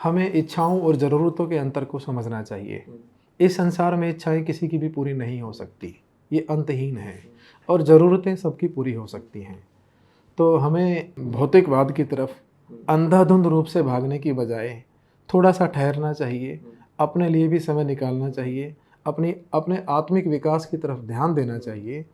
हमें इच्छाओं और ज़रूरतों के अंतर को समझना चाहिए। इस संसार में इच्छाएं किसी की भी पूरी नहीं हो सकती, ये अंतहीन है, और ज़रूरतें सबकी पूरी हो सकती हैं। तो हमें भौतिकवाद की तरफ अंधाधुंध रूप से भागने की बजाय थोड़ा सा ठहरना चाहिए, अपने लिए भी समय निकालना चाहिए, अपने आत्मिक विकास की तरफ ध्यान देना चाहिए।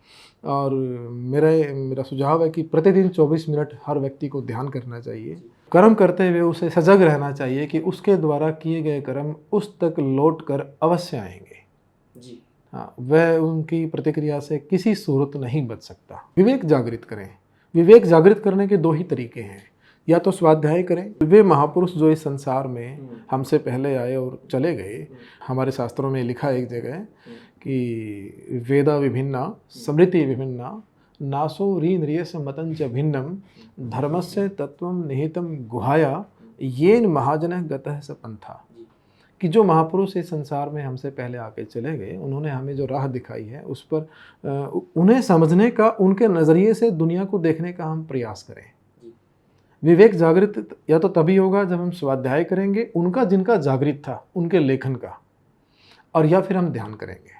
और मेरा सुझाव है कि प्रतिदिन 24 मिनट हर व्यक्ति को ध्यान करना चाहिए। कर्म करते हुए उसे सजग रहना चाहिए कि उसके द्वारा किए गए कर्म उस तक लौट कर अवश्य आएंगे। जी। हाँ, वह उनकी प्रतिक्रिया से किसी सूरत नहीं बच सकता। विवेक जागृत करें। विवेक जागृत करने के दो ही तरीके हैं, या तो स्वाध्याय करें। वे महापुरुष जो इस संसार में हमसे पहले आए और चले गए, हमारे शास्त्रों में लिखा है एक जगह कि वेदा विभिन्ना स्मृति विभिन्ना नासो रीन्द्रियस मतंच भिन्नम धर्मस्य तत्वम निहितम गुहाया येन महाजनः गतः स पंथा। कि जो महापुरुष इस संसार में हमसे पहले आके चले गए, उन्होंने हमें जो राह दिखाई है उस पर उन्हें समझने का, उनके नज़रिए से दुनिया को देखने का हम प्रयास करें। विवेक जागृत या तो तभी होगा जब हम स्वाध्याय करेंगे उनका, जिनका जागृत था, उनके लेखन का, और या फिर हम ध्यान करेंगे।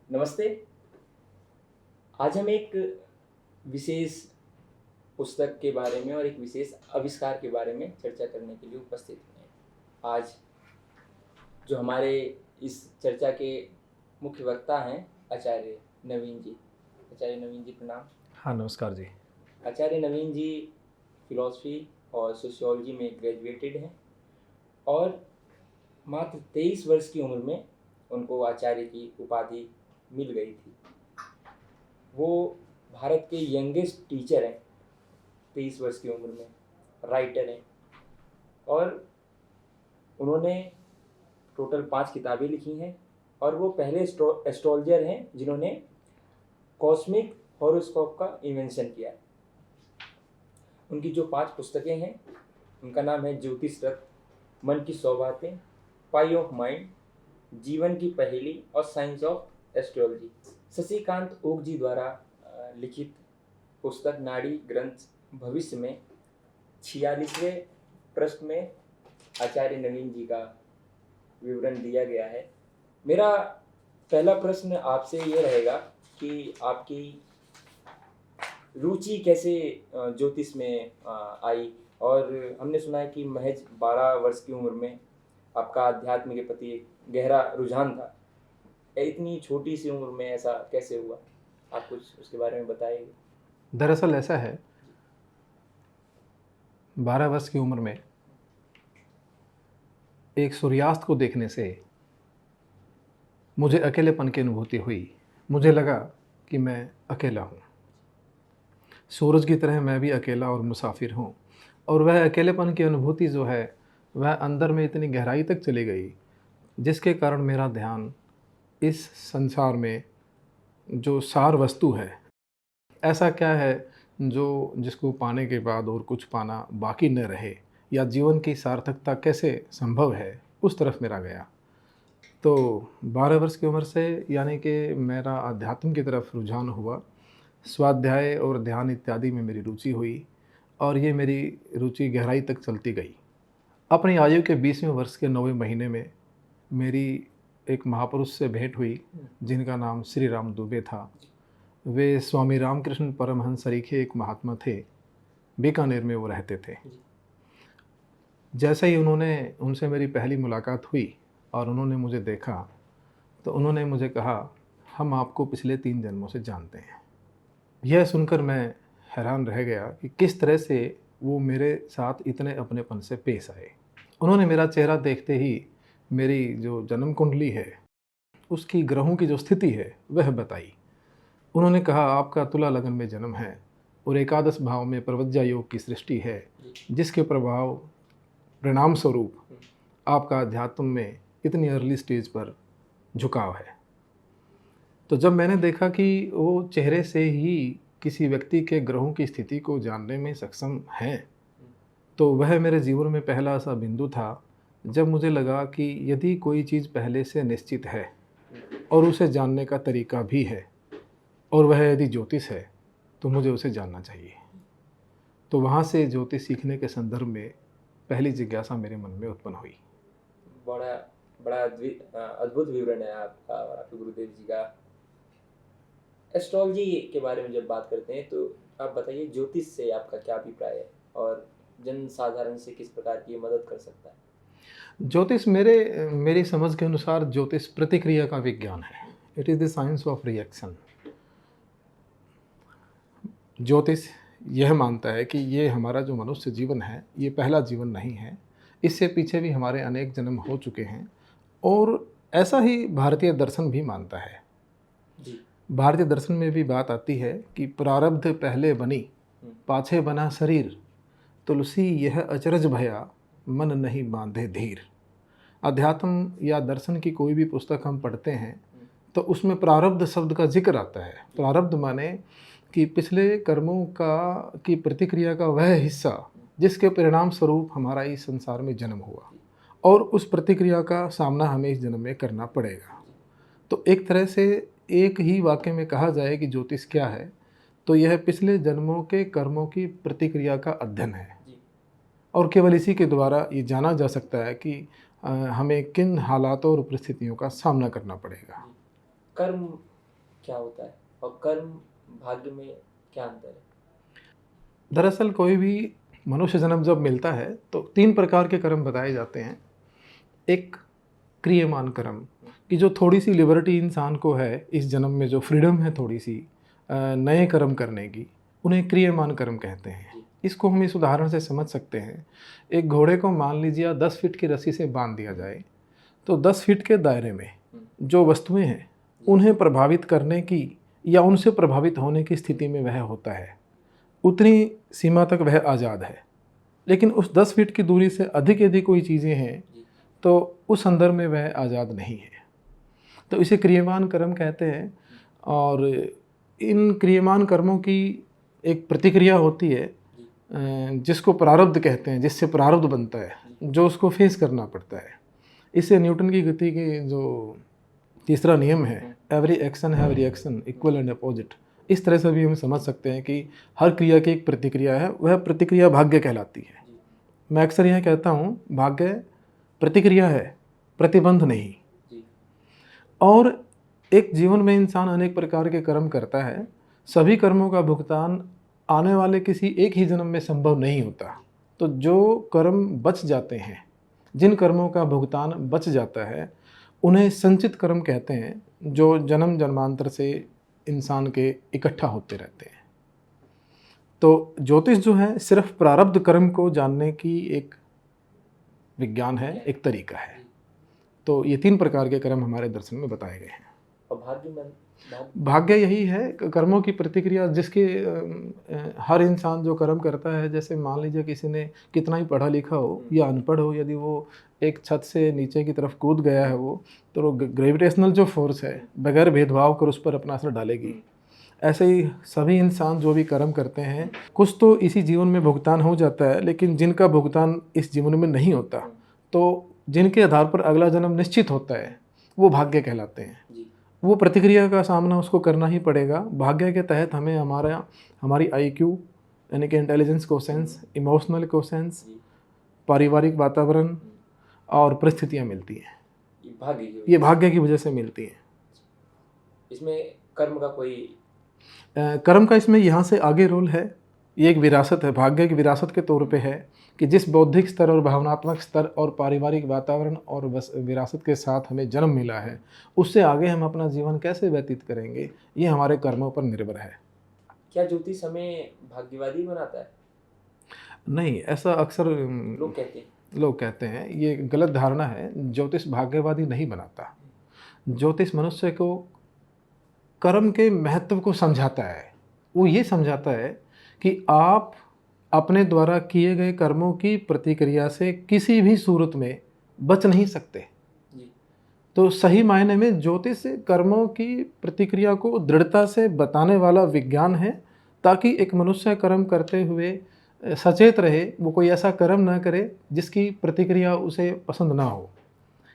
नमस्ते। आज हम एक विशेष पुस्तक के बारे में और एक विशेष आविष्कार के बारे में चर्चा करने के लिए उपस्थित हैं। आज जो हमारे इस चर्चा के मुख्य वक्ता हैं आचार्य नवीन जी। आचार्य नवीन जी प्रणाम। हाँ, नमस्कार जी। आचार्य नवीन जी फिलॉसफी और सोशियोलॉजी में ग्रेजुएटेड हैं और मात्र 23 वर्ष की उम्र में उनको आचार्य की उपाधि मिल गई थी। वो भारत के यंगेस्ट टीचर हैं, 23 वर्ष की उम्र में, राइटर हैं, और उन्होंने टोटल 5 किताबें लिखी हैं और वो पहले एस्ट्रोलॉजर हैं जिन्होंने कॉस्मिक हॉरोस्कोप का इन्वेंशन किया। उनकी जो 5 पुस्तकें हैं उनका नाम है ज्योतिष रथ, मन की 100 बातें, पाई ऑफ माइंड, जीवन की पहेली और science of astrology. Shashikant Oak ji द्वारा लिखित पुस्तक नाड़ी ग्रंथ भविष्य में 46वें पृष्ठ में आचार्य नवीन जी का विवरण दिया गया है। मेरा पहला प्रश्न आपसे ये रहेगा कि आपकी रुचि कैसे ज्योतिष में आई, और हमने सुना है कि महज 12 वर्ष की उम्र में आपका अध्यात्म के प्रति एक गहरा रुझान था। इतनी छोटी सी उम्र में ऐसा कैसे हुआ? आप कुछ उसके बारे में बताइए। दरअसल ऐसा है, 12 वर्ष की उम्र में एक सूर्यास्त को देखने से मुझे अकेलेपन की अनुभूति हुई। मुझे लगा कि मैं अकेला हूँ, सूरज की तरह मैं भी अकेला और मुसाफिर हूँ। और वह अकेलेपन की अनुभूति जो है वह अंदर में इतनी गहराई तक चली गई, जिसके कारण मेरा ध्यान इस संसार में जो सार वस्तु है, ऐसा क्या है जिसको पाने के बाद और कुछ पाना बाकी न रहे, या जीवन की सार्थकता कैसे संभव है, उस तरफ मेरा गया। तो 12 वर्ष की उम्र से यानी कि मेरा अध्यात्म की तरफ रुझान हुआ। स्वाध्याय और ध्यान इत्यादि में मेरी रुचि हुई और ये मेरी रुचि गहराई तक चलती गई। अपनी आयु के 20वें वर्ष के 9वें महीने में मेरी एक महापुरुष से भेंट हुई जिनका नाम श्री राम दुबे था। वे स्वामी रामकृष्ण परमहंस सरीखे एक महात्मा थे, बीकानेर में वो रहते थे। जैसे ही उनसे मेरी पहली मुलाकात हुई और उन्होंने मुझे देखा तो उन्होंने मुझे कहा, हम आपको पिछले 3 जन्मों से जानते हैं। यह सुनकर मैं हैरान रह गया कि किस तरह से वो मेरे साथ इतने अपनेपन से पेश आए। उन्होंने मेरा चेहरा देखते ही मेरी जो जन्म कुंडली है उसकी ग्रहों की जो स्थिति है वह बताई। उन्होंने कहा, आपका तुला लगन में जन्म है और एकादश भाव में प्रवज्जा योग की सृष्टि है, जिसके प्रभाव परिणाम स्वरूप आपका अध्यात्म में इतनी अर्ली स्टेज पर झुकाव है। तो जब मैंने देखा कि वो चेहरे से ही किसी व्यक्ति के ग्रहों की स्थिति को जानने में सक्षम हैं, तो वह मेरे जीवन में पहला ऐसा बिंदु था जब मुझे लगा कि यदि कोई चीज़ पहले से निश्चित है और उसे जानने का तरीका भी है, और वह यदि ज्योतिष है तो मुझे उसे जानना चाहिए। तो वहाँ से ज्योतिष सीखने के संदर्भ में पहली जिज्ञासा मेरे मन में उत्पन्न हुई। बड़ा बड़ा अद्भुत विवरण है आपका और आपके गुरुदेव जी का। एस्ट्रोलॉजी के बारे में जब बात करते हैं तो आप बताइए ज्योतिष से आपका क्या अभिप्राय है और जन साधारण से किस प्रकार की ये मदद कर सकता है? ज्योतिष मेरी समझ के अनुसार ज्योतिष प्रतिक्रिया का विज्ञान है। It is the science of reaction. ज्योतिष यह मानता है कि ये हमारा जो मनुष्य जीवन है ये पहला जीवन नहीं है, इससे पीछे भी हमारे अनेक जन्म हो चुके हैं, और ऐसा ही भारतीय दर्शन भी मानता है। जी। भारतीय दर्शन में भी बात आती है कि प्रारब्ध पहले बनी पाछे बना शरीर, तुलसी यह अचरज भया मन नहीं बांधे धीर। अध्यात्म या दर्शन की कोई भी पुस्तक हम पढ़ते हैं तो उसमें प्रारब्ध शब्द का जिक्र आता है। प्रारब्ध माने कि पिछले कर्मों की प्रतिक्रिया का वह हिस्सा जिसके परिणाम स्वरूप हमारा इस संसार में जन्म हुआ, और उस प्रतिक्रिया का सामना हमें इस जन्म में करना पड़ेगा। तो एक तरह से एक ही वाक्य में कहा जाए कि ज्योतिष क्या है, तो यह पिछले जन्मों के कर्मों की प्रतिक्रिया का अध्ययन है, और केवल इसी के द्वारा ये जाना जा सकता है कि हमें किन हालातों और परिस्थितियों का सामना करना पड़ेगा। कर्म क्या होता है और कर्म भाग्य में क्या अंतर है? दरअसल कोई भी मनुष्य जन्म जब मिलता है तो 3 प्रकार के कर्म बताए जाते हैं। एक क्रियमान कर्म, कि जो थोड़ी सी लिबर्टी इंसान को है इस जन्म में, जो फ्रीडम है थोड़ी सी नए कर्म करने की, उन्हें क्रियमान कर्म कहते हैं। इसको हम इस उदाहरण से समझ सकते हैं। एक घोड़े को मान लीजिए 10 फीट की रस्सी से बांध दिया जाए, तो 10 फीट के दायरे में जो वस्तुएं हैं उन्हें प्रभावित करने की या उनसे प्रभावित होने की स्थिति में वह होता है, उतनी सीमा तक वह आज़ाद है। लेकिन उस 10 फीट की दूरी से अधिक यदि कोई चीज़ें हैं तो उस संदर्भ में वह आज़ाद नहीं है। तो इसे क्रियमान कर्म कहते हैं। और इन क्रियमान कर्मों की एक प्रतिक्रिया होती है जिसको प्रारब्ध कहते हैं, जिससे प्रारब्ध बनता है, जो उसको फेस करना पड़ता है। इससे न्यूटन की गति के जो तीसरा नियम है, every action have reaction equal and opposite, इस तरह से भी हम समझ सकते हैं कि हर क्रिया की एक प्रतिक्रिया है, वह प्रतिक्रिया भाग्य कहलाती है। मैं अक्सर यह कहता हूँ, भाग्य प्रतिक्रिया है, प्रतिबंध नहीं। और एक जीवन में इंसान अनेक प्रकार के कर्म करता है, सभी कर्मों का भुगतान आने वाले किसी एक ही जन्म में संभव नहीं होता। तो जो कर्म बच जाते हैं, जिन कर्मों का भुगतान बच जाता है, उन्हें संचित कर्म कहते हैं, जो जन्म जन्मांतर से इंसान के इकट्ठा होते रहते हैं। तो ज्योतिष जो है सिर्फ प्रारब्ध कर्म को जानने की एक विज्ञान है, एक तरीका है। तो ये 3 प्रकार के कर्म हमारे दर्शन में बताए गए हैं। और भाग्य यही है, कर्मों की प्रतिक्रिया, जिसके हर इंसान जो कर्म करता है, जैसे मान लीजिए किसी ने कितना ही पढ़ा लिखा हो या अनपढ़ हो, यदि वो एक छत से नीचे की तरफ कूद गया है वो, तो ग्रेविटेशनल जो फोर्स है बगैर भेदभाव कर उस पर अपना असर डालेगी। ऐसे ही सभी इंसान जो भी कर्म करते हैं, कुछ तो इसी जीवन में भुगतान हो जाता है, लेकिन जिनका भुगतान इस जीवन में नहीं होता, तो जिनके आधार पर अगला जन्म निश्चित होता है, वो भाग्य कहलाते हैं। वो प्रतिक्रिया का सामना उसको करना ही पड़ेगा। भाग्य के तहत हमें हमारी IQ यानी कि इंटेलिजेंस कोशेंस, इमोशनल कोशेंस, पारिवारिक वातावरण और परिस्थितियाँ मिलती हैं। ये भाग्य की वजह से मिलती हैं। इसमें कर्म का कोई कर्म का इसमें यहाँ से आगे रोल है। ये एक विरासत है, भाग्य की विरासत के तौर पे है कि जिस बौद्धिक स्तर और भावनात्मक स्तर और पारिवारिक वातावरण और विरासत के साथ हमें जन्म मिला है, उससे आगे हम अपना जीवन कैसे व्यतीत करेंगे, ये हमारे कर्मों पर निर्भर है। क्या ज्योतिष हमें भाग्यवादी बनाता है? नहीं, ऐसा अक्सर लोग कहते हैं। ये गलत धारणा है। ज्योतिष भाग्यवादी नहीं बनाता। ज्योतिष मनुष्य को कर्म के महत्व को समझाता है। वो ये समझाता है कि आप अपने द्वारा किए गए कर्मों की प्रतिक्रिया से किसी भी सूरत में बच नहीं सकते। तो सही मायने में ज्योतिष कर्मों की प्रतिक्रिया को दृढ़ता से बताने वाला विज्ञान है, ताकि एक मनुष्य कर्म करते हुए सचेत रहे, वो कोई ऐसा कर्म ना करे जिसकी प्रतिक्रिया उसे पसंद ना हो।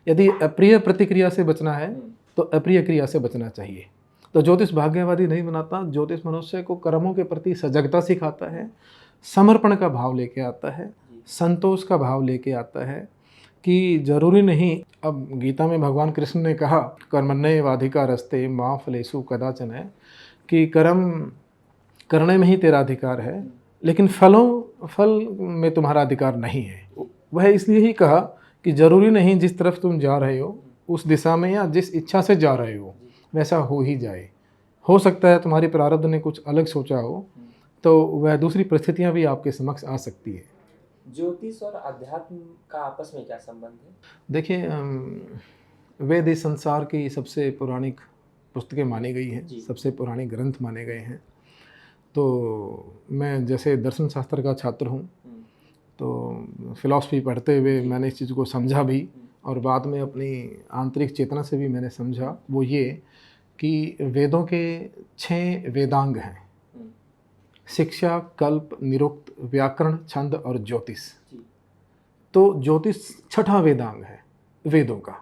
यदि अप्रिय प्रतिक्रिया से बचना है तो अप्रिय क्रिया से बचना चाहिए। तो ज्योतिष भाग्यवादी नहीं बनाता, ज्योतिष मनुष्य को कर्मों के प्रति सजगता सिखाता है, समर्पण का भाव लेके आता है, संतोष का भाव लेके आता है कि जरूरी नहीं। अब गीता में भगवान कृष्ण ने कहा कर्मण्येवाधिकारस्ते मा फलेषु कदाचन है, कि कर्म करने में ही तेरा अधिकार है, लेकिन फल में तुम्हारा अधिकार नहीं है। वह इसलिए ही कहा कि जरूरी नहीं जिस तरफ तुम जा रहे हो उस दिशा में या जिस इच्छा से जा रहे हो वैसा हो ही जाए। हो सकता है तुम्हारी प्रारब्ध ने कुछ अलग सोचा हो, तो वह दूसरी परिस्थितियां भी आपके समक्ष आ सकती है। ज्योतिष और अध्यात्म का आपस में क्या संबंध है? देखिए, वेद इस संसार की सबसे पौराणिक पुस्तकें मानी गई हैं, सबसे पुराने ग्रंथ माने गए हैं। तो मैं जैसे दर्शन शास्त्र का छात्र हूँ, तो फिलॉसफी पढ़ते हुए मैंने इस चीज़ को समझा भी, और बाद में अपनी आंतरिक चेतना से भी मैंने समझा। वो ये कि वेदों के 6 वेदांग हैं: शिक्षा, कल्प, निरुक्त, व्याकरण, छंद और ज्योतिष। तो ज्योतिष 6वां वेदांग है वेदों का।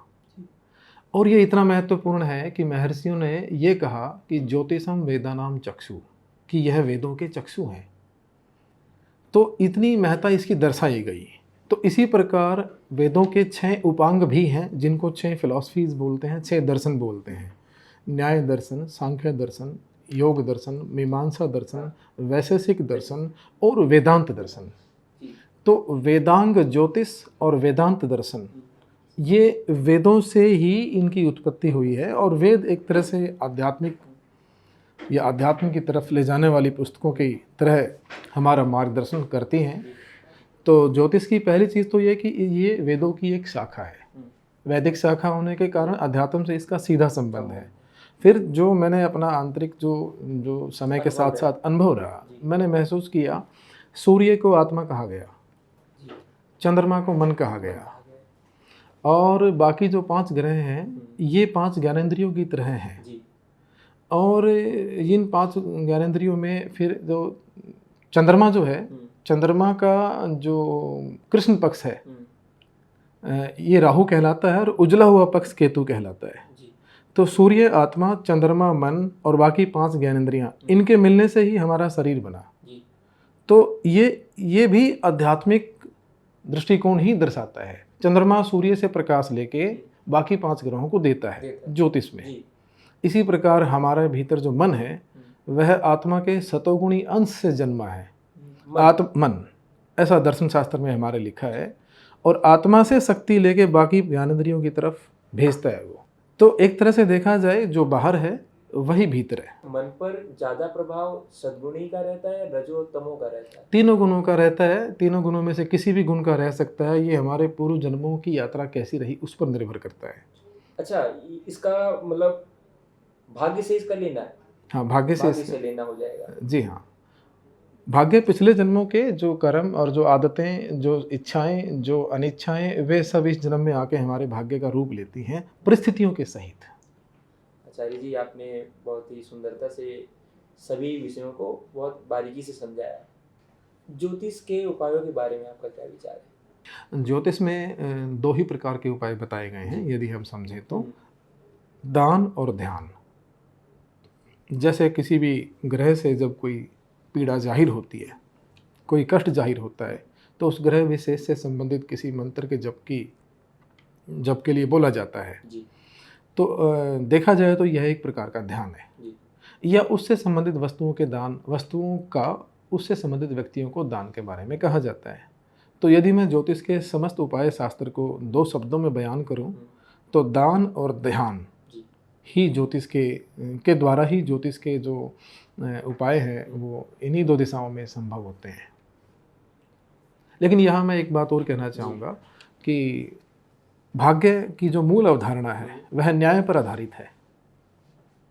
और ये इतना महत्वपूर्ण है कि महर्षियों ने ये कहा कि ज्योतिषम वेदानाम चक्षु, कि यह वेदों के चक्षु हैं। तो इतनी महत्ता इसकी दर्शाई गई। तो इसी प्रकार वेदों के 6 उपांग भी हैं, जिनको 6 फिलॉसफीज बोलते हैं, 6 दर्शन बोलते हैं: न्याय दर्शन, सांख्य दर्शन, योग दर्शन, मीमांसा दर्शन, वैशेषिक दर्शन और वेदांत दर्शन। तो वेदांग ज्योतिष और वेदांत दर्शन, ये वेदों से ही इनकी उत्पत्ति हुई है। और वेद एक तरह से आध्यात्मिक या अध्यात्म की तरफ ले जाने वाली पुस्तकों की तरह हमारा मार्गदर्शन करती हैं। तो ज्योतिष की पहली चीज़ तो ये कि ये वेदों की एक शाखा है। वैदिक शाखा होने के कारण अध्यात्म से इसका सीधा संबंध है। फिर जो मैंने अपना आंतरिक जो समय के साथ साथ अनुभव रहा, मैंने महसूस किया सूर्य को आत्मा कहा गया, चंद्रमा को मन कहा गया, और बाकी जो 5 ग्रह हैं ये 5 ज्ञानेंद्रियों की तरह हैं। और इन 5 ज्ञानेंद्रियों में फिर जो चंद्रमा जो है, चंद्रमा का जो कृष्ण पक्ष है ये राहु कहलाता है, और उजला हुआ पक्ष केतु कहलाता है। तो सूर्य, आत्मा, चंद्रमा, मन और बाकी 5 ज्ञानेंद्रियां, इनके मिलने से ही हमारा शरीर बना। तो ये भी आध्यात्मिक दृष्टिकोण ही दर्शाता है। चंद्रमा सूर्य से प्रकाश लेके बाकी 5 ग्रहों को देता है ज्योतिष में। इसी प्रकार हमारे भीतर जो मन है वह आत्मा के सतोगुणी अंश से जन्मा है। मन, ऐसा दर्शन शास्त्र में हमारे लिखा है, और आत्मा से शक्ति लेके बाकी ज्ञानेंद्रियों की तरफ भेजता है वो। तो एक तरह से देखा जाए जो बाहर है वही भीतर है। मन पर ज्यादा प्रभाव सद्गुणी का रहता है, रजो तमो का रहता है? तीनों गुणों का रहता है। तीनों गुणों में से किसी भी गुण का रह सकता है। ये हमारे पूर्व जन्मों की यात्रा कैसी रही उस पर निर्भर करता है। अच्छा, इसका मतलब भाग्य से इसका लेना है? हाँ, भाग्य से लेना हो जाएगा। जी हाँ, भाग्य पिछले जन्मों के जो कर्म और जो आदतें, जो इच्छाएं, जो अनिच्छाएं, वे सब इस जन्म में आके हमारे भाग्य का रूप लेती हैं, परिस्थितियों के सहित। आचार्य जी, आपने बहुत ही सुंदरता से सभी विषयों को बहुत बारीकी से समझाया। ज्योतिष के उपायों के बारे में आपका क्या विचार है? ज्योतिष में 2 ही प्रकार के उपाय बताए गए हैं यदि हम समझें तो। दान और ध्यान। जैसे किसी भी ग्रह से जब कोई पीड़ा जाहिर होती है, कोई कष्ट जाहिर होता है, तो उस ग्रह विशेष से संबंधित किसी मंत्र के जप के लिए बोला जाता है। तो देखा जाए तो यह एक प्रकार का ध्यान है। या उससे संबंधित वस्तुओं के दान, वस्तुओं का उससे संबंधित व्यक्तियों को दान के बारे में कहा जाता है। तो यदि मैं ज्योतिष के समस्त उपाय शास्त्र को 2 शब्दों में बयान करूं, तो दान और ध्यान ही ज्योतिष के द्वारा ही ज्योतिष के जो उपाय हैं वो इन्हीं 2 दिशाओं में संभव होते हैं। लेकिन यहाँ मैं एक बात और कहना चाहूँगा कि भाग्य की जो मूल अवधारणा है वह न्याय पर आधारित है।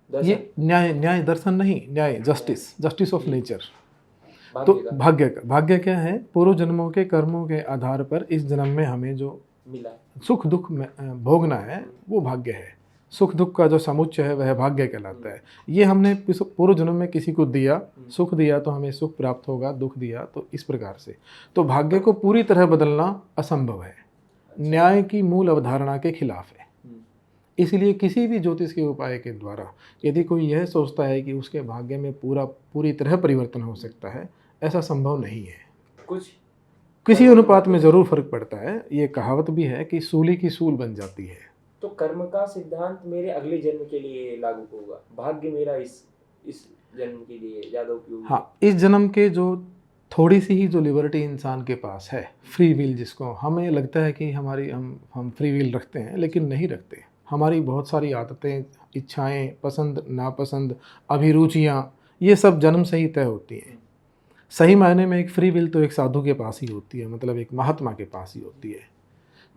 ये न्याय दर्शन नहीं, न्याय, जस्टिस ऑफ नेचर। तो भाग्य क्या है? पूर्व जन्मों के कर्मों के आधार पर इस जन्म में हमें जो मिला, सुख दुख भोगना है, वो भाग्य है। सुख दुख का जो समुच्चय है वह भाग्य कहलाता है। ये हमने पूर्व जन्म में किसी को दिया, सुख दिया तो हमें सुख प्राप्त होगा, दुख दिया तो इस प्रकार से। तो भाग्य को पूरी तरह बदलना असंभव है, न्याय की मूल अवधारणा के खिलाफ है। इसलिए किसी भी ज्योतिष के उपाय के द्वारा यदि कोई यह सोचता है कि उसके भाग्य में पूरी तरह परिवर्तन हो सकता है, ऐसा संभव नहीं है। कुछ किसी अनुपात में ज़रूर फर्क पड़ता है। ये कहावत भी है कि सूली की सूल बन जाती है। तो कर्म का सिद्धांत मेरे अगले जन्म के लिए लागू होगा, भाग्य मेरा इस जन्म के लिए ज़्यादा उपयोगी। हाँ, इस जन्म के जो थोड़ी सी ही जो लिबर्टी इंसान के पास है, फ्री विल, जिसको हमें लगता है कि हम फ्री विल रखते हैं, लेकिन नहीं रखते। हमारी बहुत सारी आदतें, इच्छाएं, पसंद नापसंद, अभिरुचियाँ, ये सब जन्म से ही तय होती हैं। सही मायने में एक फ्री विल तो एक साधु के पास ही होती है, मतलब एक महात्मा के पास ही होती है।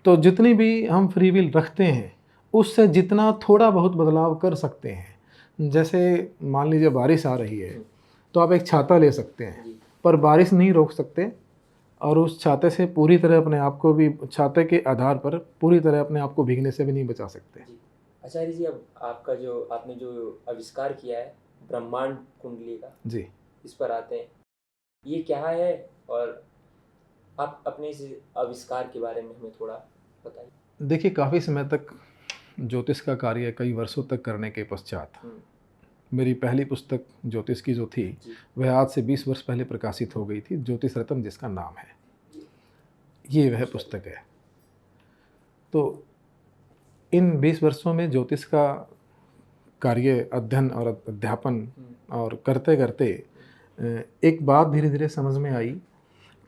तो जितनी भी हम फ्री विल रखते हैं, उससे जितना थोड़ा बहुत बदलाव कर सकते हैं। जैसे मान लीजिए बारिश आ रही है, तो आप एक छाता ले सकते हैं, पर बारिश नहीं रोक सकते, और उस छाते से पूरी तरह अपने आप को भी, छाते के आधार पर पूरी तरह अपने आप को भीगने से भी नहीं बचा सकते। आचार्य जी, अब आपने जो आविष्कार किया है ब्रह्मांड कुंडली का जी, इस पर आते हैं। ये क्या है और आप अपने इस आविष्कार के बारे में हमें थोड़ा बताइए। देखिए, काफ़ी समय तक ज्योतिष का कार्य, कई वर्षों तक करने के पश्चात मेरी पहली पुस्तक ज्योतिष की जो थी, वह आज से 20 वर्ष पहले प्रकाशित हो गई थी, ज्योतिष रत्न जिसका नाम है। ये वह पुस्तक है। तो इन 20 वर्षों में ज्योतिष का कार्य, अध्ययन और अध्यापन और करते करते एक बात धीरे धीरे समझ में आई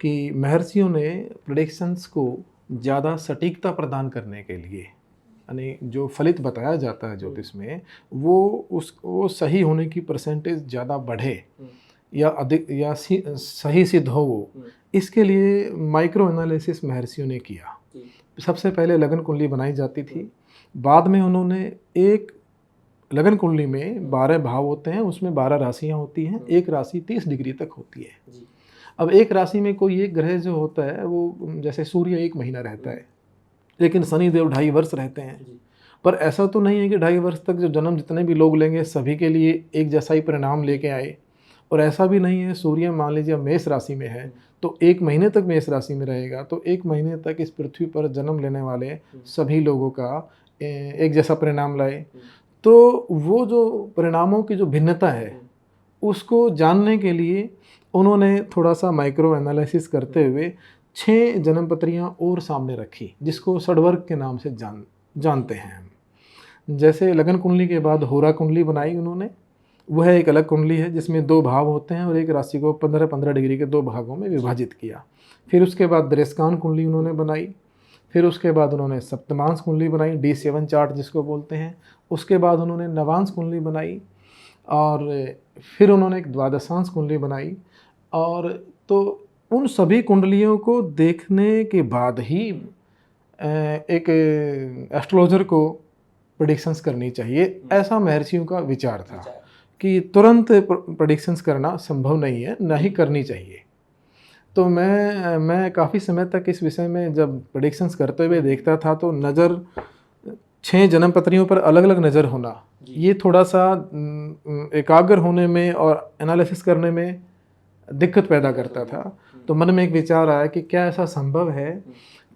कि महर्षियों ने प्रेडिक्शंस को ज़्यादा सटीकता प्रदान करने के लिए, यानी जो फलित बताया जाता है ज्योतिष में, वो सही होने की परसेंटेज ज़्यादा बढ़े या अधिक या सही सिद्ध हो, वो इसके लिए माइक्रो एनालिसिस महर्षियों ने किया। सबसे पहले लगन कुंडली बनाई जाती थी। बाद में उन्होंने एक लगन कुंडली में 12 भाव होते हैं, उसमें 12 राशियाँ होती हैं, एक राशि 30 डिग्री तक होती है। अब एक राशि में कोई एक ग्रह जो होता है, वो जैसे सूर्य 1 महीना रहता है, लेकिन शनिदेव 2.5 वर्ष रहते हैं। पर ऐसा तो नहीं है कि 2.5 वर्ष तक जो जन्म जितने भी लोग लेंगे सभी के लिए एक जैसा ही परिणाम लेके आए। और ऐसा भी नहीं है, सूर्य मान लीजिए मेष राशि में है तो 1 महीने तक मेष राशि में रहेगा, तो 1 महीने तक इस पृथ्वी पर जन्म लेने वाले सभी लोगों का एक जैसा परिणाम लाए। तो वो जो परिणामों की जो भिन्नता है, उसको जानने के लिए उन्होंने थोड़ा सा माइक्रो एनालिसिस करते हुए 6 जन्मपत्रियाँ और सामने रखी, जिसको षड्वर्ग के नाम से जानते हैं हम। जैसे लगन कुंडली के बाद होरा कुंडली बनाई उन्होंने, वह एक अलग कुंडली है जिसमें 2 भाव होते हैं और एक राशि को 15-15 डिग्री के 2 भागों में विभाजित किया। फिर उसके बाद दृष्कान कुंडली उन्होंने बनाई। फिर उसके बाद उन्होंने सप्तमांश कुंडली बनाई, D7 चार्ट जिसको बोलते हैं। उसके बाद उन्होंने नवांश कुंडली बनाई, और फिर उन्होंने एक द्वादशांश कुंडली बनाई। और तो उन सभी कुंडलियों को देखने के बाद ही एक एस्ट्रोलॉजर को प्रेडिक्शंस करनी चाहिए, ऐसा महर्षियों का विचार था कि तुरंत प्रेडिक्शंस करना संभव नहीं है, ना ही करनी चाहिए। तो मैं काफ़ी समय तक इस विषय में जब प्रेडिक्शंस करते हुए देखता था, तो नज़र 6 जन्मपत्रियों पर अलग अलग नज़र होना, ये थोड़ा सा एकाग्र होने में और एनालिसिस करने में दिक्कत पैदा करता था। तो मन में एक विचार आया कि क्या ऐसा संभव है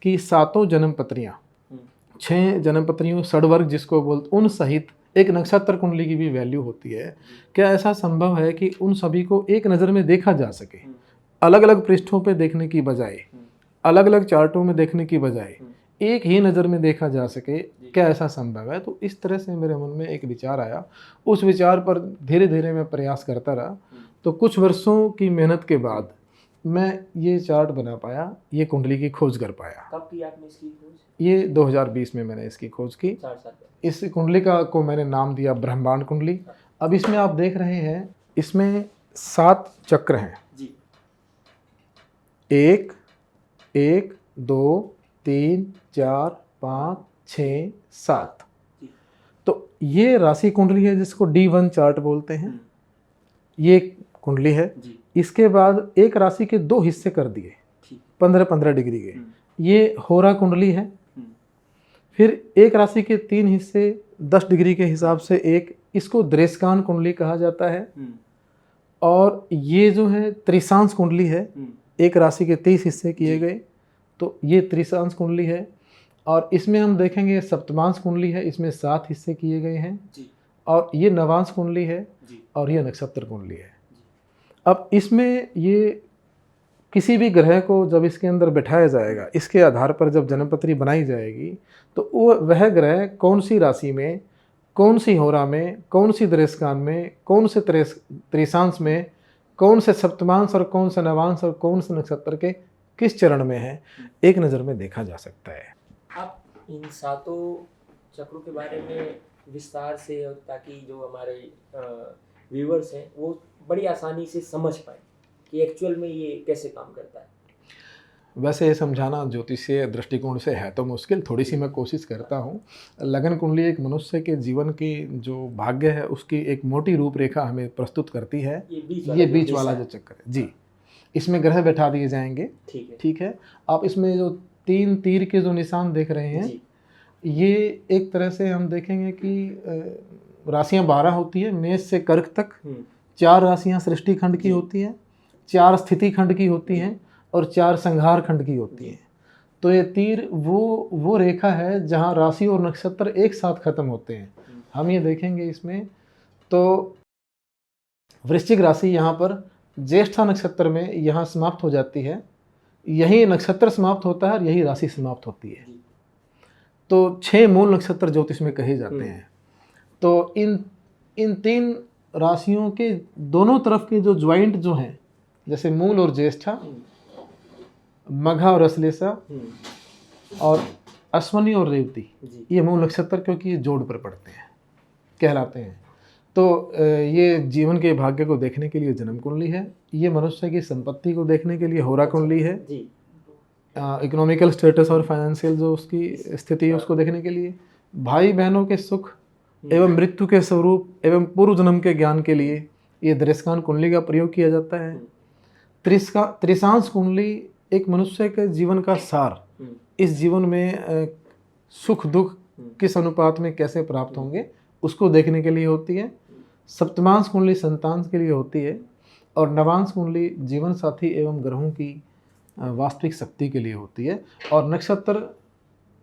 कि 7 जन्मपत्रियाँ, 6 जन्मपत्रियों षड्वर्ग जिसको बोलते, उन सहित एक नक्षत्र कुंडली की भी वैल्यू होती है। क्या ऐसा संभव है कि उन सभी को एक नज़र में देखा जा सके, अलग अलग पृष्ठों पे देखने की बजाय, अलग अलग चार्टों में देखने की बजाय एक ही नज़र में देखा जा सके? क्या ऐसा संभव है? तो इस तरह से मेरे मन में एक विचार आया। उस विचार पर धीरे धीरे मैं प्रयास करता रहा। तो कुछ वर्षों की मेहनत के बाद मैं ये चार्ट बना पाया, ये कुंडली की खोज कर पाया। कब की आपने इसकी खोज? ये 2020 में मैंने इसकी खोज की। 4 साल पहले। इस कुंडली को मैंने नाम दिया ब्रह्मांड कुंडली। अब इसमें आप देख रहे हैं, इसमें 7 चक्र हैं जी। 1, 1, 2, 3, 4, 5, 6, 7। तो ये राशि कुंडली है जिसको D1 चार्ट बोलते हैं। ये कुंडली है। इसके बाद एक राशि के 2 हिस्से कर दिए 15-15 डिग्री के, ये होरा कुंडली है। फिर एक राशि के 3 हिस्से 10 डिग्री के हिसाब से एक, इसको दृष्कान कुंडली कहा जाता है। और ये जो है त्रिशांश कुंडली है, एक राशि के 30 हिस्से किए गए, तो ये त्रिशांश कुंडली है। और इसमें हम देखेंगे सप्तमांश कुंडली है, इसमें 7 हिस्से किए गए हैं जी और ये नवांश कुंडली है जी और ये नक्षत्र कुंडली है। अब इसमें ये किसी भी ग्रह को जब इसके अंदर बैठाया जाएगा, इसके आधार पर जब जन्मपत्री बनाई जाएगी, तो वो वह ग्रह कौन सी राशि में, कौन सी होरा में, कौन सी दृष्टिकान में, कौन से त्रिशांश में, कौन से सप्तमांश और कौन से नवांश और कौन से नक्षत्र के किस चरण में है, एक नज़र में देखा जा सकता है। आप इन सातों चक्रों के बारे में विस्तार से, और ताकि जो हमारे व्यूअर्स हैं वो बड़ी आसानी से समझ पाए कि एक्चुअल में ये कैसे काम करता है। वैसे ये समझाना ज्योतिषीय दृष्टिकोण से है तो मुश्किल, थोड़ी सी मैं कोशिश करता हूँ। लगन कुंडली एक मनुष्य के जीवन की जो भाग्य है उसकी एक मोटी रूपरेखा हमें प्रस्तुत करती है। ये बीच वाला जो चक्कर है जी, इसमें ग्रह बैठा दिए जाएंगे। ठीक है। आप इसमें जो 3 तीर के जो निशान देख रहे हैं, ये एक तरह से हम देखेंगे कि राशियाँ 12 होती है, मेष से कर्क तक। 4 राशियाँ सृष्टि खंड की होती हैं, 4 स्थिति खंड की होती हैं और 4 संहार खंड की होती हैं। तो ये तीर वो रेखा है जहाँ राशि और नक्षत्र एक साथ खत्म होते हैं। हम ये देखेंगे इसमें, तो वृश्चिक राशि यहाँ पर ज्येष्ठा नक्षत्र में यहाँ समाप्त हो जाती है, यही नक्षत्र समाप्त होता है और यही राशि समाप्त होती है। तो 6 मूल नक्षत्र ज्योतिष में कहे जाते हैं। तो इन 3 राशियों के दोनों तरफ के जो ज्वाइंट जो हैं, जैसे मूल और ज्येष्ठा, मघा और अश्लेषा और अश्वनी और रेवती, ये मूल नक्षत्र क्योंकि ये जोड़ पर पड़ते हैं कहलाते हैं। तो ये जीवन के भाग्य को देखने के लिए जन्म कुंडली है, ये मनुष्य की संपत्ति को देखने के लिए होरा कुंडली है, इकोनॉमिकल स्टेटस और फाइनेंशियल जो उसकी स्थिति है उसको देखने के लिए, भाई बहनों के सुख एवं मृत्यु के स्वरूप एवं पूर्व जन्म के ज्ञान के लिए ये दृष्टिकान कुंडली का प्रयोग किया जाता है। त्रिशांश कुंडली एक मनुष्य के जीवन का सार, इस जीवन में सुख दुख किस अनुपात में कैसे प्राप्त होंगे उसको देखने के लिए होती है। सप्तमांश कुंडली संतान के लिए होती है और नवांश कुंडली जीवन साथी एवं ग्रहों की वास्तविक शक्ति के लिए होती है। और नक्षत्र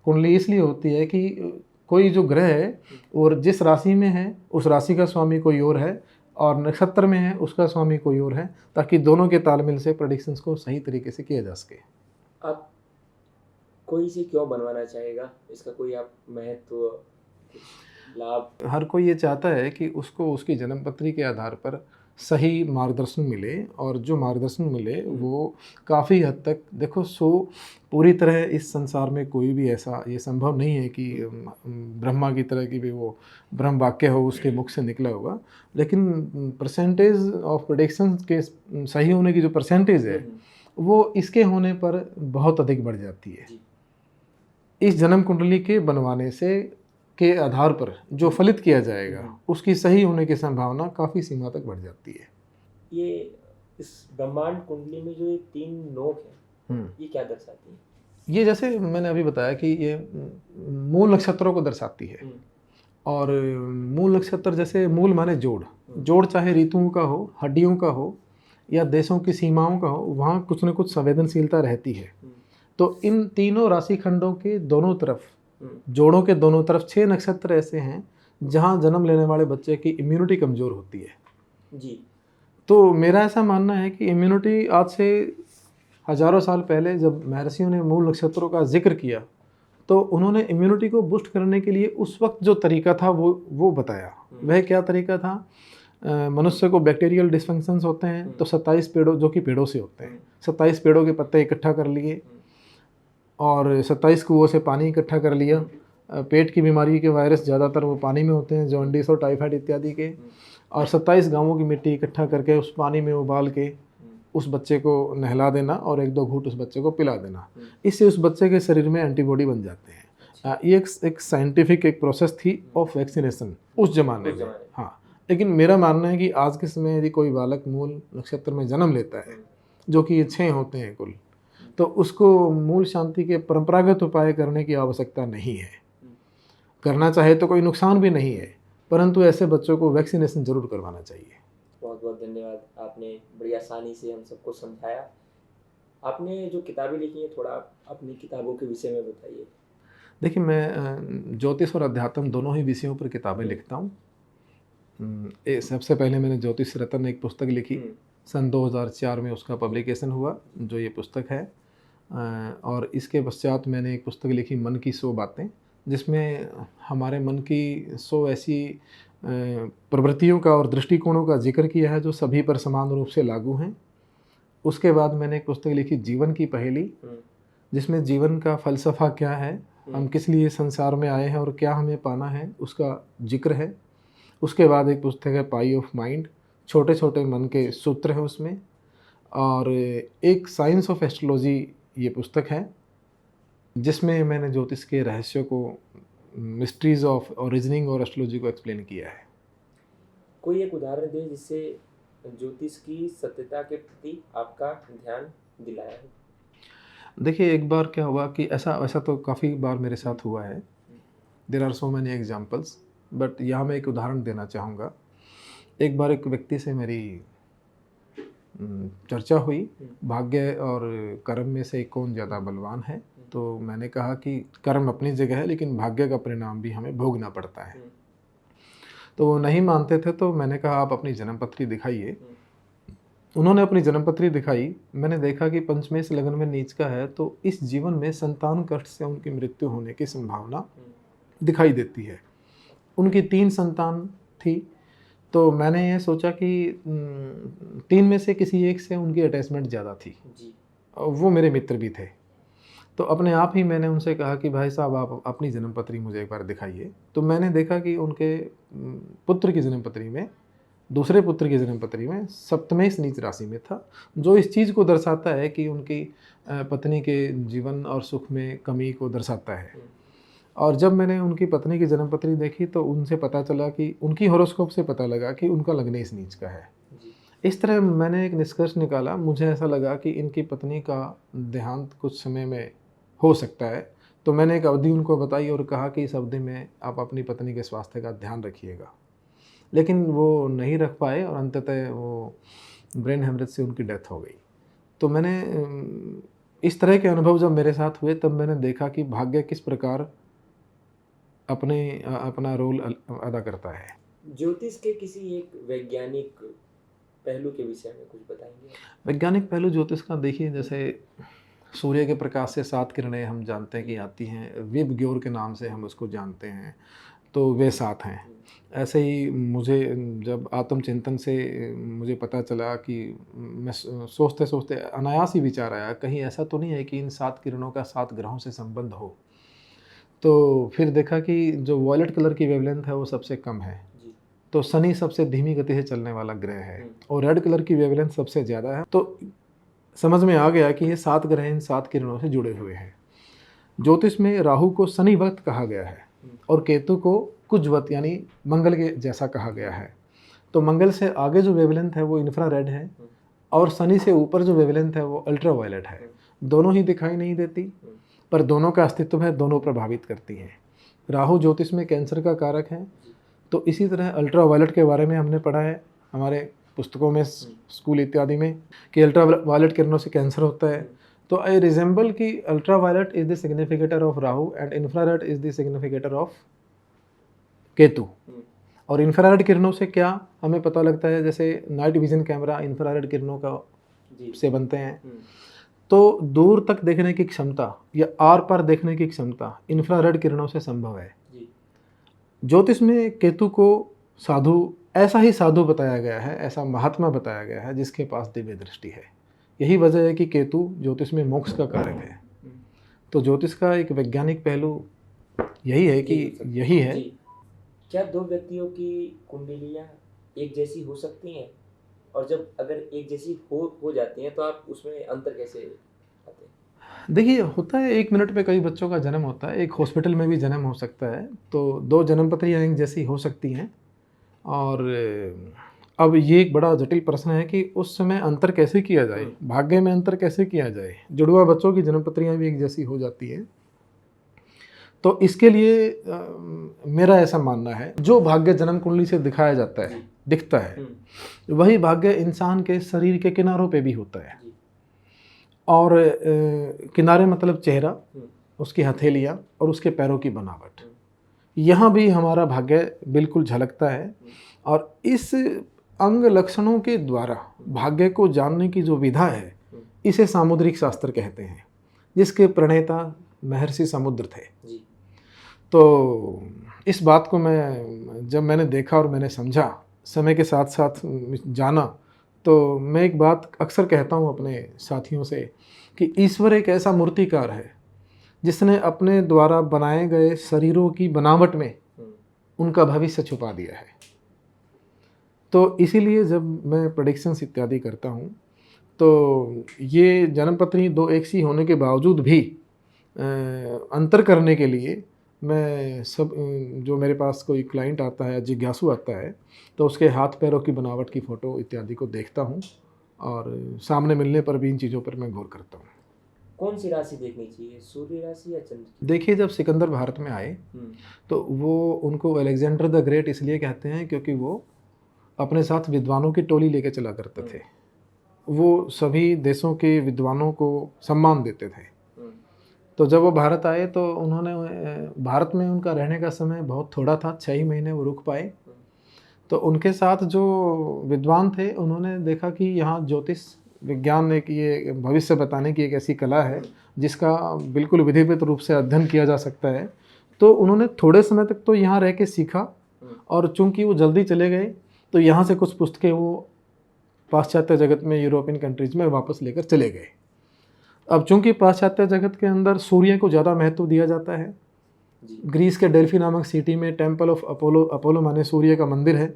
कुंडली इसलिए होती है कि कोई जो ग्रह है और जिस राशि में है उस राशि का स्वामी कोई और है और नक्षत्र में है उसका स्वामी कोई और है, ताकि दोनों के तालमेल से प्रेडिक्शंस को सही तरीके से किया जा सके। आप कोई इसे क्यों बनवाना चाहेगा, इसका कोई आप महत्व, लाभ? हर कोई ये चाहता है कि उसको उसकी जन्मपत्री के आधार पर सही मार्गदर्शन मिले, और जो मार्गदर्शन मिले वो काफ़ी हद तक, देखो पूरी तरह इस संसार में कोई भी ऐसा ये संभव नहीं है कि ब्रह्मा की तरह की भी वो ब्रह्म वाक्य हो उसके मुख से निकला होगा, लेकिन परसेंटेज ऑफ प्रेडिक्शन के सही होने की जो परसेंटेज है वो इसके होने पर बहुत अधिक बढ़ जाती है। इस जन्म कुंडली के बनवाने से के आधार पर जो फलित किया जाएगा उसकी सही होने की संभावना काफ़ी सीमा तक बढ़ जाती है। ये इस ब्रह्मांड कुंडली में जो ये 3 नोक हैं, ये क्या दर्शाती है? ये जैसे मैंने अभी बताया कि ये मूल नक्षत्रों को दर्शाती है। और मूल नक्षत्र जैसे मूल माने जोड़ चाहे ऋतुओं का हो, हड्डियों का हो या देशों की सीमाओं का हो, वहाँ कुछ न कुछ संवेदनशीलता रहती है। तो इन तीनों राशि खंडों के दोनों तरफ, जोड़ों के दोनों तरफ 6 नक्षत्र ऐसे हैं जहाँ जन्म लेने वाले बच्चे की इम्यूनिटी कमज़ोर होती है जी। तो मेरा ऐसा मानना है कि इम्यूनिटी आज से हज़ारों साल पहले जब महर्षियों ने मूल नक्षत्रों का जिक्र किया तो उन्होंने इम्यूनिटी को बूस्ट करने के लिए उस वक्त जो तरीका था वो बताया। वह क्या तरीका था? मनुष्य को बैक्टीरियल डिस्फंक्शंस होते हैं तो 27 पेड़ों, जो कि पेड़ों से होते हैं, 27 पेड़ों के पत्ते इकट्ठा कर लिए और 27 कुओं से पानी इकट्ठा कर लिया। पेट की बीमारी के वायरस ज़्यादातर वो पानी में होते हैं, जॉन्डिस और टाइफाइड इत्यादि के, और 27 गांवों की मिट्टी इकट्ठा करके उस पानी में उबाल के उस बच्चे को नहला देना और 1-2 घूंट उस बच्चे को पिला देना। इससे उस बच्चे के शरीर में एंटीबॉडी बन जाते हैं। ये एक साइंटिफिक एक प्रोसेस थी ऑफ वैक्सीनेशन उस ज़माने में। हाँ, लेकिन मेरा मानना है कि आज के समय यदि कोई बालक मूल नक्षत्र में जन्म लेता है, जो कि ये 6 होते हैं कुल, तो उसको मूल शांति के परंपरागत उपाय करने की आवश्यकता नहीं है। करना चाहे तो कोई नुकसान भी नहीं है, परंतु ऐसे बच्चों को वैक्सीनेशन जरूर करवाना चाहिए। बहुत बहुत धन्यवाद, आपने बड़ी आसानी से हम सबको समझाया। आपने जो किताबें लिखी हैं, थोड़ा अपनी किताबों के विषय में बताइए। देखिए, मैं ज्योतिष और अध्यात्म दोनों ही विषयों पर किताबें लिखता हूँ। सबसे पहले मैंने ज्योतिष रत्न एक पुस्तक लिखी, सन 2004 में उसका पब्लिकेशन हुआ, जो ये पुस्तक है। और इसके पश्चात मैंने एक पुस्तक लिखी, मन की 100 बातें, जिसमें हमारे मन की 100 ऐसी प्रवृत्तियों का और दृष्टिकोणों का जिक्र किया है जो सभी पर समान रूप से लागू हैं। उसके बाद मैंने एक पुस्तक लिखी, जीवन की पहेली, जिसमें जीवन का फ़लसफ़ा क्या है, हम किस लिए संसार में आए हैं और क्या हमें पाना है, उसका जिक्र है। उसके बाद एक पुस्तक है, पाई ऑफ माइंड, छोटे छोटे मन के सूत्र हैं उसमें। और एक साइंस ऑफ एस्ट्रोलॉजी ये पुस्तक है, जिसमें मैंने ज्योतिष के रहस्यों को, मिस्ट्रीज ऑफ ओरिजिनिंग और एस्ट्रोलॉजी को एक्सप्लेन किया है। कोई एक उदाहरण दें जिससे ज्योतिष की सत्यता के प्रति आपका ध्यान दिलाया है। देखिए, एक बार क्या हुआ कि ऐसा तो काफ़ी बार मेरे साथ हुआ है। There are so many examples, but यहाँ मैं एक उदाहरण देना चाहूँगा। एक बार एक व्यक्ति से मेरी चर्चा हुई, भाग्य और कर्म में से कौन ज़्यादा बलवान है। तो मैंने कहा कि कर्म अपनी जगह है, लेकिन भाग्य का परिणाम भी हमें भोगना पड़ता है। तो वो नहीं मानते थे, तो मैंने कहा आप अपनी जन्मपत्री दिखाइए। उन्होंने अपनी जन्मपत्री दिखाई। मैंने देखा कि पंचमेश लगन में नीच का है, तो इस जीवन में संतान कष्ट से उनकी मृत्यु होने की संभावना दिखाई देती है। उनकी 3 संतान थी, तो मैंने ये सोचा कि 3 में से किसी एक से उनकी अटैचमेंट ज़्यादा थी जी। वो मेरे मित्र भी थे। तो अपने आप ही मैंने उनसे कहा कि भाई साहब, आप अपनी जन्मपत्री मुझे एक बार दिखाइए। तो मैंने देखा कि उनके पुत्र की जन्मपत्री में, दूसरे पुत्र की जन्मपत्री में सप्तमेश नीच राशि में था, जो इस चीज़ को दर्शाता है कि उनकी पत्नी के जीवन और सुख में कमी को दर्शाता है। और जब मैंने उनकी पत्नी की जन्मपत्री देखी, तो उनसे पता चला कि उनकी हॉरोस्कोप से पता लगा कि उनका लग्न इस नीच का है। इस तरह मैंने एक निष्कर्ष निकाला। मुझे ऐसा लगा कि इनकी पत्नी का देहांत कुछ समय में हो सकता है। तो मैंने एक अवधि उनको बताई और कहा कि इस अवधि में आप अपनी पत्नी के स्वास्थ्य का ध्यान रखिएगा। लेकिन वो नहीं रख पाए और अंततः वो ब्रेन हेमरेज से उनकी डेथ हो गई। तो मैंने इस तरह के अनुभव जब मेरे साथ हुए, तब मैंने देखा कि भाग्य किस प्रकार अपना रोल अदा करता है। ज्योतिष के किसी एक वैज्ञानिक पहलू के विषय में कुछ बताएंगे? वैज्ञानिक पहलू ज्योतिष का देखिए, जैसे सूर्य के प्रकाश से 7 किरणें हम जानते हैं कि आती हैं, विब ग्योर के नाम से हम उसको जानते हैं, तो वे 7 हैं। ऐसे ही मुझे जब आत्मचिंतन से मुझे पता चला कि मैं सोचते सोचते अनायास ही विचार आया, कहीं ऐसा तो नहीं है कि इन 7 किरणों का 7 ग्रहों से संबंध हो। तो फिर देखा कि जो वॉयलेट कलर की वेवलेंथ है वो सबसे कम है, तो शनि सबसे धीमी गति से चलने वाला ग्रह है, और रेड कलर की वेवलेंथ सबसे ज़्यादा है। तो समझ में आ गया कि ये 7 ग्रह इन 7 किरणों से जुड़े हुए हैं। ज्योतिष में राहु को शनिवत कहा गया है और केतु को कुजवत यानी मंगल के जैसा कहा गया है। तो मंगल से आगे जो वेवलेंथ है वो इंफ्रारेड है, और शनि से ऊपर जो वेवलेंथ है वो अल्ट्रा वायलेट है। दोनों ही दिखाई नहीं देती, पर दोनों का अस्तित्व है, दोनों प्रभावित करती हैं। राहु ज्योतिष में कैंसर का कारक है। तो इसी तरह अल्ट्रा वायलेट के बारे में हमने पढ़ा है हमारे पुस्तकों में, स्कूल इत्यादि में, कि अल्ट्रा वायलेट किरणों से कैंसर होता है। तो आई रिजेंबल कि ultraviolet is the significator of Rahu and infrared is the significator of Ketu. और इंफ्रारेड किरणों से क्या हमें पता लगता है, जैसे नाइट विजन कैमरा इंफ्रारेड किरणों का से बनते हैं। तो दूर तक देखने की क्षमता या आर पार देखने की क्षमता इंफ्रारेड किरणों से संभव है। ज्योतिष में केतु को साधु, ऐसा ही साधु बताया गया है, ऐसा महात्मा बताया गया है जिसके पास दिव्य दृष्टि है। यही वजह है कि केतु ज्योतिष में मोक्ष का कारक है। तो ज्योतिष का एक वैज्ञानिक पहलू यही है कि यही है। क्या 2 व्यक्तियों की कुंडलियां एक जैसी हो सकती हैं, और जब अगर एक जैसी हो जाती हैं तो आप उसमें अंतर कैसे पाते हैं? देखिए, होता है 1 मिनट में कई बच्चों का जन्म होता है, एक हॉस्पिटल में भी जन्म हो सकता है। तो 2 जन्मपत्रियाँ एक जैसी हो सकती हैं। और अब ये एक बड़ा जटिल प्रश्न है कि उस समय अंतर कैसे किया जाए, भाग्य में अंतर कैसे किया जाए। जुड़वा बच्चों की जन्मपत्रियाँ भी एक जैसी हो जाती हैं। तो इसके लिए मेरा ऐसा मानना है, जो भाग्य जन्म कुंडली से दिखाया जाता है, दिखता है, वही भाग्य इंसान के शरीर के किनारों पे भी होता है। और किनारे मतलब चेहरा, उसकी हथेलियाँ और उसके पैरों की बनावट, यहाँ भी हमारा भाग्य बिल्कुल झलकता है। और इस अंग लक्षणों के द्वारा भाग्य को जानने की जो विधा है, इसे सामुद्रिक शास्त्र कहते हैं, जिसके प्रणेता महर्षि समुद्र थे। जी। तो इस बात को जब मैंने देखा और मैंने समझा, समय के साथ साथ जाना, तो मैं एक बात अक्सर कहता हूँ अपने साथियों से कि ईश्वर एक ऐसा मूर्तिकार है जिसने अपने द्वारा बनाए गए शरीरों की बनावट में उनका भविष्य छुपा दिया है। तो इसीलिए जब मैं प्रेडिक्शंस इत्यादि करता हूँ, तो ये जन्मपत्री दो एक सी होने के बावजूद भी अंतर करने के लिए मैं जो मेरे पास कोई क्लाइंट आता है, जिज्ञासु आता है, तो उसके हाथ पैरों की बनावट की फ़ोटो इत्यादि को देखता हूँ और सामने मिलने पर भी इन चीज़ों पर मैं गौर करता हूँ। कौन सी राशि देखनी चाहिए, सूर्य राशि या चंद्र की? देखिए, जब सिकंदर भारत में आए तो उनको अलेक्जेंडर द ग्रेट इसलिए कहते हैं क्योंकि वो अपने साथ विद्वानों की टोली लेके चला करते थे। वो सभी देशों के विद्वानों को सम्मान देते थे। तो जब वो भारत आए तो उन्होंने भारत में उनका रहने का समय बहुत थोड़ा था, 6 ही महीने वो रुक पाए। तो उनके साथ जो विद्वान थे उन्होंने देखा कि यहाँ ज्योतिष विज्ञान एक ये भविष्य बताने की एक ऐसी कला है जिसका बिल्कुल विधिवत रूप से अध्ययन किया जा सकता है। तो उन्होंने थोड़े समय तक तो यहाँ रह के सीखा, और चूंकि वो जल्दी चले गए तो यहाँ से कुछ पुस्तकें वो पाश्चात्य जगत में, यूरोपियन कंट्रीज में वापस लेकर चले गए। अब चूंकि पाश्चात्य जगत के अंदर सूर्य को ज़्यादा महत्व दिया जाता है, ग्रीस के डेल्फी नामक सिटी में टेम्पल ऑफ अपोलो, अपोलो माने सूर्य का मंदिर है,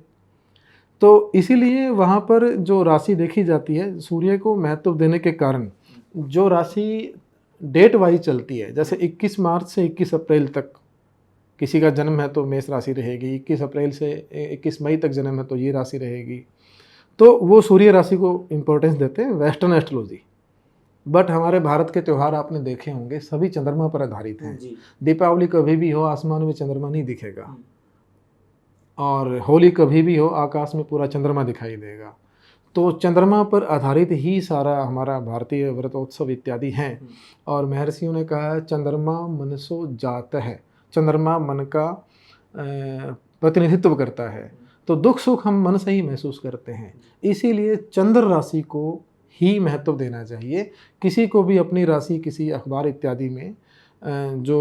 तो इसीलिए वहाँ पर जो राशि देखी जाती है, सूर्य को महत्व देने के कारण जो राशि डेट वाइज चलती है, जैसे 21 मार्च से 21 अप्रैल तक किसी का जन्म है तो मेष राशि रहेगी, 21 अप्रैल से 21 मई तक जन्म है तो ये राशि रहेगी। तो वो सूर्य राशि को इम्पोर्टेंस देते हैं, वेस्टर्न एस्ट्रोलॉजी। बट हमारे भारत के त्यौहार आपने देखे होंगे, सभी चंद्रमा पर आधारित हैं। दीपावली कभी भी हो आसमान में चंद्रमा नहीं दिखेगा, और होली कभी भी हो आकाश में पूरा चंद्रमा दिखाई देगा। तो चंद्रमा पर आधारित ही सारा हमारा भारतीय व्रतोत्सव इत्यादि हैं। और महर्षियों ने कहा है चंद्रमा मनसो जात है, चंद्रमा मन का प्रतिनिधित्व करता है। तो दुख सुख हम मन से ही महसूस करते हैं, इसीलिए चंद्र राशि को ही महत्व देना चाहिए। किसी को भी अपनी राशि किसी अखबार इत्यादि में जो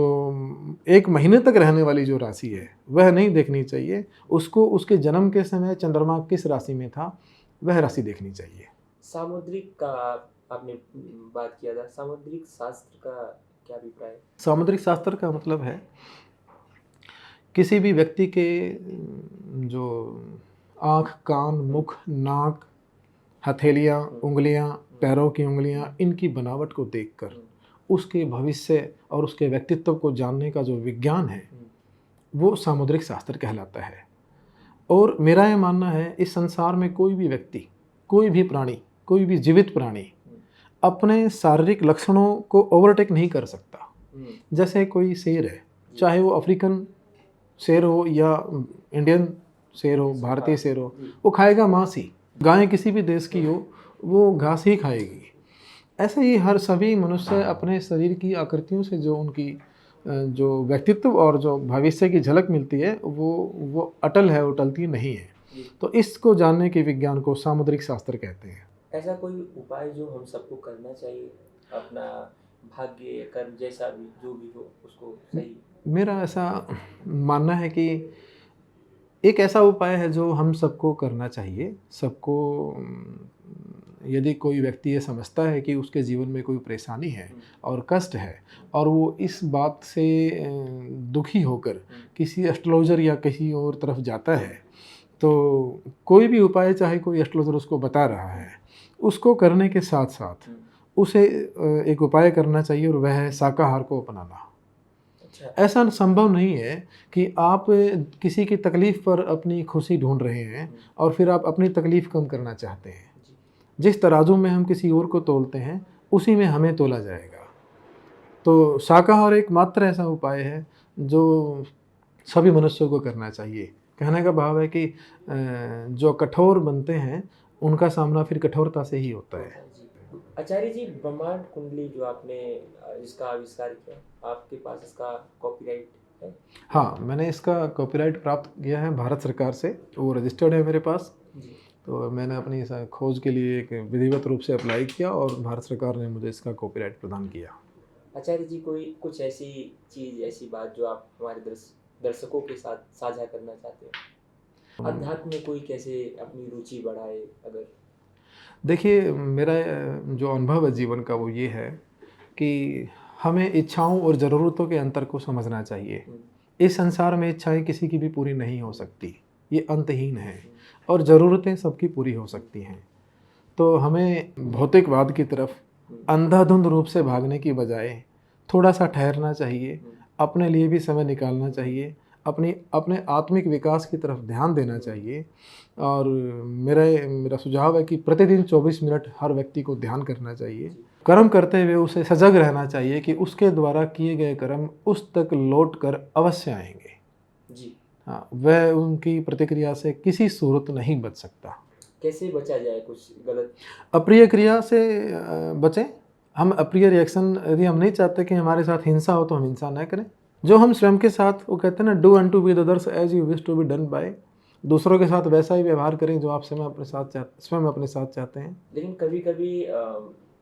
1 महीने तक रहने वाली जो राशि है वह नहीं देखनी चाहिए। उसको उसके जन्म के समय चंद्रमा किस राशि में था वह राशि देखनी चाहिए। सामुद्रिक का आपने बात किया था, सामुद्रिक शास्त्र का क्या अभिप्राय? सामुद्रिक शास्त्र का मतलब है किसी भी व्यक्ति के जो आँख, कान, मुख, नाक, हथेलियाँ, उंगलियाँ, पैरों की उंगलियाँ, इनकी बनावट को देखकर उसके भविष्य और उसके व्यक्तित्व को जानने का जो विज्ञान है वो सामुद्रिक शास्त्र कहलाता है। और मेरा ये मानना है इस संसार में कोई भी व्यक्ति, कोई भी प्राणी, कोई भी जीवित प्राणी अपने शारीरिक लक्षणों को ओवरटेक नहीं कर सकता। जैसे कोई शेर है, चाहे वो अफ्रीकन शेर हो या इंडियन शेर हो, भारतीय शेर हो, वो खाएगा मांस ही। गाय किसी भी देश की हो वो घास ही खाएगी। ऐसे ही हर सभी मनुष्य अपने शरीर की आकृतियों से जो उनकी जो व्यक्तित्व और जो भविष्य की झलक मिलती है वो अटल है, वो टलती नहीं है। तो इसको जानने के विज्ञान को सामुद्रिक शास्त्र कहते हैं। ऐसा कोई उपाय जो हम सबको करना चाहिए, अपना भाग्य कर्म जैसा भी जो भी हो उसको सही? मेरा ऐसा मानना है कि एक ऐसा उपाय है जो हम सबको करना चाहिए। सबको, यदि कोई व्यक्ति ये समझता है कि उसके जीवन में कोई परेशानी है और कष्ट है और वो इस बात से दुखी होकर किसी एस्ट्रोलॉजर या किसी और तरफ जाता है, तो कोई भी उपाय, चाहे कोई एस्ट्रोलॉजर उसको बता रहा है, उसको करने के साथ साथ उसे एक उपाय करना चाहिए और वह है शाकाहार को अपनाना। ऐसा संभव नहीं है कि आप किसी की तकलीफ़ पर अपनी खुशी ढूंढ रहे हैं और फिर आप अपनी तकलीफ़ कम करना चाहते हैं। जिस तराजू में हम किसी और को तोलते हैं उसी में हमें तोला जाएगा। तो शाकाहार एक मात्र ऐसा उपाय है जो सभी मनुष्यों को करना चाहिए। कहने का भाव है कि जो कठोर बनते हैं उनका सामना फिर कठोरता से ही होता है। आचार्य जी, ब्रह्मांड कुंडली जो आपने इसका आविष्कार किया, आपके पास इसका कॉपीराइट है? हाँ, मैंने इसका कॉपीराइट प्राप्त किया है भारत सरकार से, वो रजिस्टर्ड है मेरे पास। जी। तो मैंने अपनी इस खोज के लिए एक विधिवत रूप से अप्लाई किया और भारत सरकार ने मुझे इसका कॉपीराइट प्रदान किया। आचार्य जी, कोई कुछ ऐसी चीज़, ऐसी बात जो आप हमारे दर्शकों के साथ साझा करना चाहते हैं? अध्यात्म में कोई कैसे अपनी रुचि बढ़ाए अगर? देखिए, मेरा जो अनुभव है जीवन का वो ये है कि हमें इच्छाओं और ज़रूरतों के अंतर को समझना चाहिए। हुँ, इस संसार में इच्छाएँ किसी की भी पूरी नहीं हो सकती, ये अंतहीन है और ज़रूरतें सबकी पूरी हो सकती हैं। तो हमें भौतिकवाद की तरफ हुँ, अंधाधुंध रूप से भागने की बजाय थोड़ा-सा ठहरना चाहिए, हुँ, अपने लिए भी समय निकालना चाहिए, अपने आत्मिक विकास की तरफ ध्यान देना चाहिए। और मेरा सुझाव है कि प्रतिदिन 24 मिनट हर व्यक्ति को ध्यान करना चाहिए। कर्म करते हुए उसे सजग रहना चाहिए कि उसके द्वारा किए गए कर्म उस तक लौट कर अवश्य आएँगे। जी। हाँ, वह उनकी प्रतिक्रिया से किसी सूरत नहीं बच सकता। कैसे बचा जाए कुछ गलत? अप्रिय क्रिया से बचें। हम अप्रिय रिएक्शन, यदि हम नहीं चाहते कि हमारे साथ हिंसा हो तो हम हिंसा न करें। जो हम स्वयं के साथ, वो कहते हैं ना, do unto with others as you wish to be done by. दूसरों के साथ वैसा ही व्यवहार करें जो आप स्वयं अपने साथ चाहते हैं। लेकिन कभी-कभी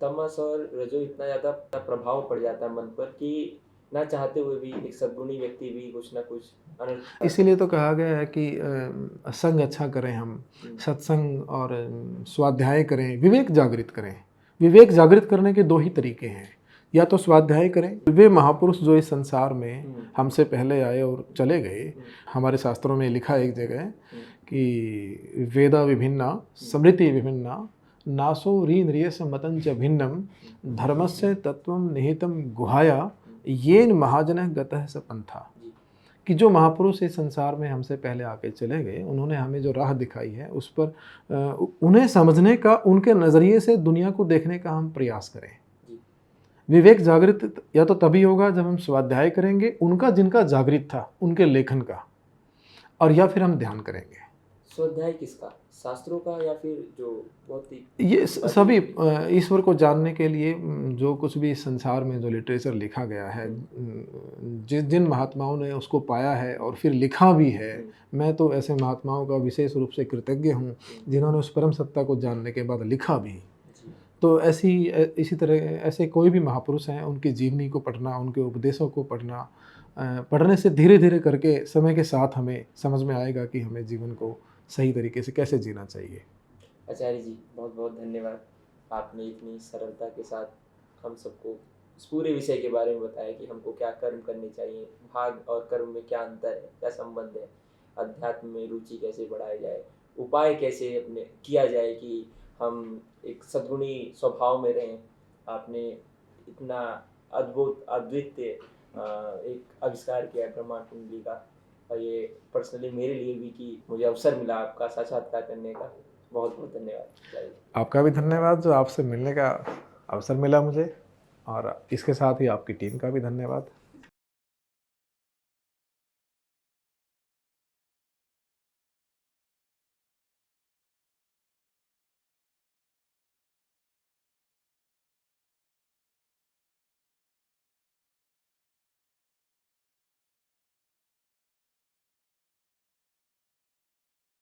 तमस और रजो इतना ज़्यादा प्रभाव पड़ जाता है मन पर कि ना चाहते हुए भी एक सद्गुणी व्यक्ति भी कुछ ना कुछ अनर्थ कर इसीलिए सकता तो कहा गया है कि संग अच्छा करें हम, है। सत्संग और स्वाध्याय करें, विवेक जागृत करें। विवेक जागृत करने के दो ही तरीके हैं, या तो स्वाध्याय करें। वे महापुरुष जो इस संसार में हुँ, हमसे पहले आए और चले गए, हुँ, हमारे शास्त्रों में लिखा है एक जगह हुँ, कि वेदा विभिन्ना स्मृति विभिन्ना नासो रीन्द्रियस मतंच भिन्नम धर्मस्य तत्वम निहितम गुहाया येन महाजनः गतः स पंथा। जी, कि जो महापुरुष इस संसार में हमसे पहले आके चले गए, उन्होंने हमें जो राह दिखाई है उस पर उन्हें समझने का, उनके नज़रिए से दुनिया को देखने का हम प्रयास करें। जी। विवेक जागृत या तो तभी होगा जब हम स्वाध्याय करेंगे उनका, जिनका जागृत था, उनके लेखन का, और या फिर हम ध्यान करेंगे। स्वाध्याय किसका? शास्त्रों का या फिर जो बहुत ही ये सभी ईश्वर को जानने के लिए जो कुछ भी इस संसार में जो लिटरेचर लिखा गया है, जिन महात्माओं ने उसको पाया है और फिर लिखा भी है, मैं तो ऐसे महात्माओं का विशेष रूप से कृतज्ञ हूँ जिन्होंने उस परम सत्ता को जानने के बाद लिखा भी। जी, तो इसी तरह ऐसे कोई भी महापुरुष हैं, उनकी जीवनी को पढ़ना, उनके उपदेशों को पढ़ना, पढ़ने से धीरे धीरे करके समय के साथ हमें समझ में आएगा कि हमें जीवन को सही तरीके से कैसे जीना चाहिए। आचार्य जी, बहुत-बहुत धन्यवाद। आपने इतनी सरलता के साथ हम सबको इस पूरे विषय के बारे में बताया कि हमको क्या कर्म करने चाहिए, भाग और कर्म में क्या अंतर है, क्या संबंध है, अध्यात्म में रुचि कैसे बढ़ाई जाए, उपाय कैसे अपने किया जाए कि हम एक सद्गुणी स्वभाव में रहें। आपने इतना अद्भुत, अद्वितीय एक आविष्कार किया है ब्रह्मांड कुंडली का, और ये पर्सनली मेरे लिए भी कि मुझे अवसर मिला आपका साक्षात्कार करने का। बहुत-बहुत धन्यवाद। आपका भी धन्यवाद, जो आपसे मिलने का अवसर मिला मुझे, और इसके साथ ही आपकी टीम का भी धन्यवाद।